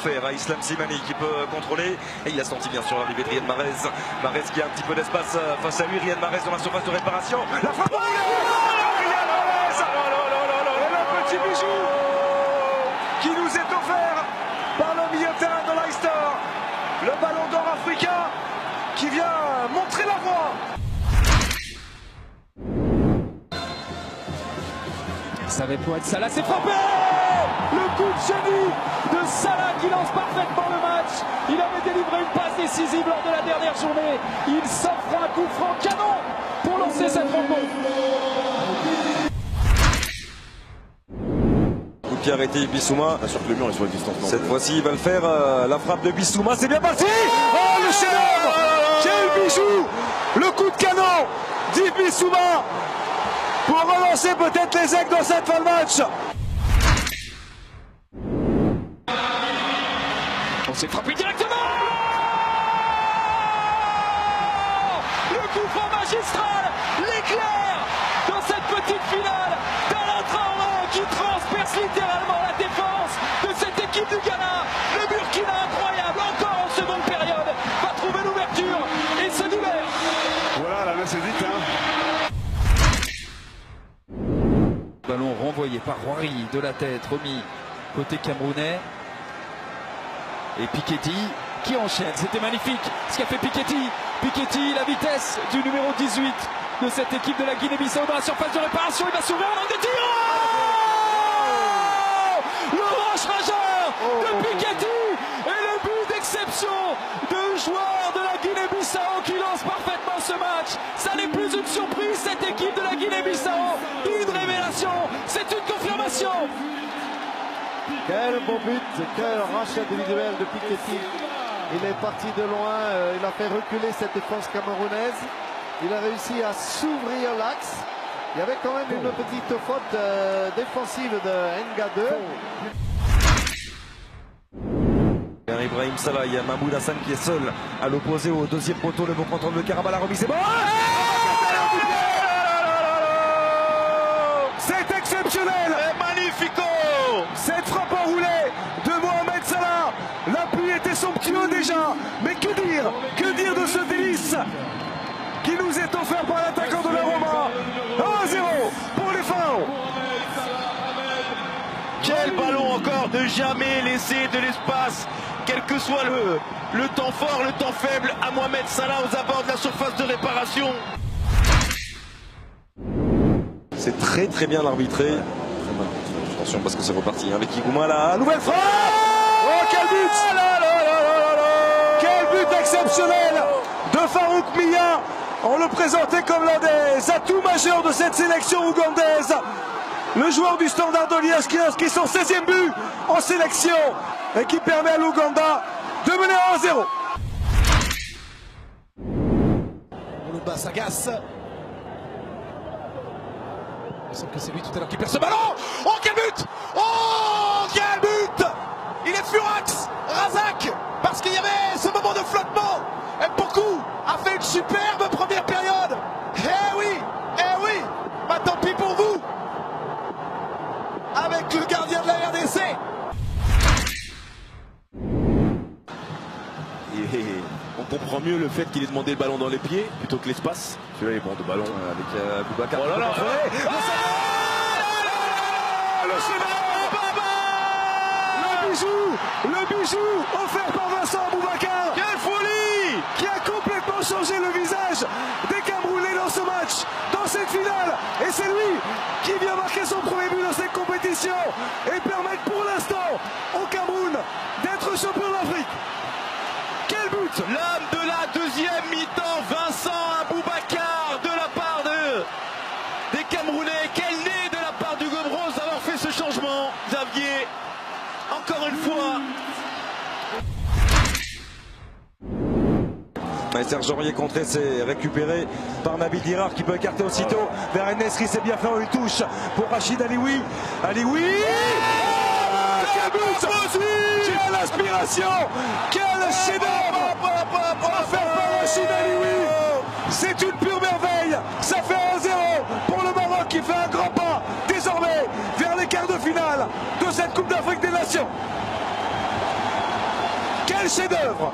offert à Islam Slimani qui peut contrôler. Et il a senti bien sûr l'arrivée de Riyad Mahrez. Mahrez qui a un petit peu d'espace face à lui. Riyad Mahrez dans la surface de réparation. La frappe au Riyad Mahrez. Et le petit bijou qui nous est offert par le milieu de terrain de Leicester. Le ballon d'or africain qui vient montrer la voie. Mohamed Salah s'est frappé. Le coup de génie de Salah qui lance parfaitement le match. Il avait délivré une passe décisive lors de la dernière journée. Il s'offre un coup franc canon pour lancer cette rencontre. Coup de pied arrêté Bissouma. Sur le mur et sur la distance. Cette fois-ci, il va le faire. La frappe de Bissouma, c'est bien parti. Oh, le chef-d'œuvre. Quel bijou. Le coup de canon d'Yves Bissouma pour relancer peut-être les aigles dans cette fin de match. On s'est frappé directement. Le coup franc magistral, l'éclair dans cette petite finale d'Alain Traoré qui transperce littéralement la défense de cette équipe du Ghana. Le Burkina incroyable, encore en seconde période, va trouver l'ouverture et se libère. Voilà, la main c'est vite. Ballon renvoyé par Roary de la tête, remis côté camerounais. Et Piketty qui enchaîne, c'était magnifique ce qu'a fait Piketty. Piketty, la vitesse du numéro 18 de cette équipe de la Guinée-Bissau dans la surface de réparation. Il va s'ouvrir en angle de tir. Le rush rageur de Piketty et le but d'exception de joueur de la Guinée-Bissau qui lance parfaitement ce match. Ça n'est plus une surprise, cette équipe de la Guinée-Bissau. Une révélation, c'est une confirmation. Quel beau but, quel rush individuel de Piketty. Il est parti de loin, il a fait reculer cette défense camerounaise. Il a réussi à s'ouvrir l'axe. Il y avait quand même une petite faute défensive de Nga 2. Ibrahim Salah, il y a Mahmoud Hassan qui est seul à l'opposé au deuxième poteau. Le bon contrôle de Karaba, la remise, c'est bon. C'est exceptionnel, magnifico. Cette frappe enroulée de Mohamed Salah. L'appui était somptueux déjà, mais que dire de ce délice qui nous est offert par l'attaquant de la Roma. 1-0 pour les Pharaons. Quel ballon encore, ne jamais laisser de l'espace, quel que soit le temps fort, le temps faible, à Mohamed Salah aux abords de la surface de réparation. C'est très bien l'arbitré. Attention parce que c'est reparti avec Igouma là. Nouvelle frappe. Oh quel but. Quel but exceptionnel de Farouk Mia. On le présentait comme l'un des atouts majeurs de cette sélection ougandaise. Le joueur du Standard de Liège qui inscrit son 16e but en sélection et qui permet à l'Ouganda de mener 1-0. Moulumba s'agace. Il semble que c'est lui tout à l'heure qui perd ce ballon. Oh quel but. Oh quel but. Il est furax, Razak, parce qu'il y avait ce moment de flottement. Et beaucoup a fait une superbe première période. Eh oui, bah tant pis pour vous. Avec le gardien de la RDC. Et on comprend mieux le fait qu'il ait demandé le ballon dans les pieds plutôt que l'espace. Celui-là est bon de ballon Avec Boubacar. Oh là là. Le bijou offert par Vincent Boubacar. Quelle folie! Qui a complètement changé le visage des Camerounais dans ce match, dans cette finale. Et c'est lui qui vient marquer son premier but dans cette compétition et permettre pour l'instant au Cameroun d'être champion d'Afrique. Quel but! L'homme de la deuxième mi-temps, Vincent Boubacar, de la part des Camerounais. Quel nez de la part du Gobros d'avoir fait ce changement, Xavier. Encore une fois. Et Serge Aurier contré, c'est récupéré par Nabil Dirar qui peut écarter aussitôt vers Enesri. C'est bien fait en une touche pour Rachid Alioui. Alioui. Quel but! Quelle inspiration! Quel chef-d'œuvre offert par Rachid Alioui! C'est une pure merveille! Ça fait 1-0 pour le Maroc qui fait un grand pas désormais vers les quarts de finale de cette Coupe d'Afrique des Nations. Quel chef-d'œuvre!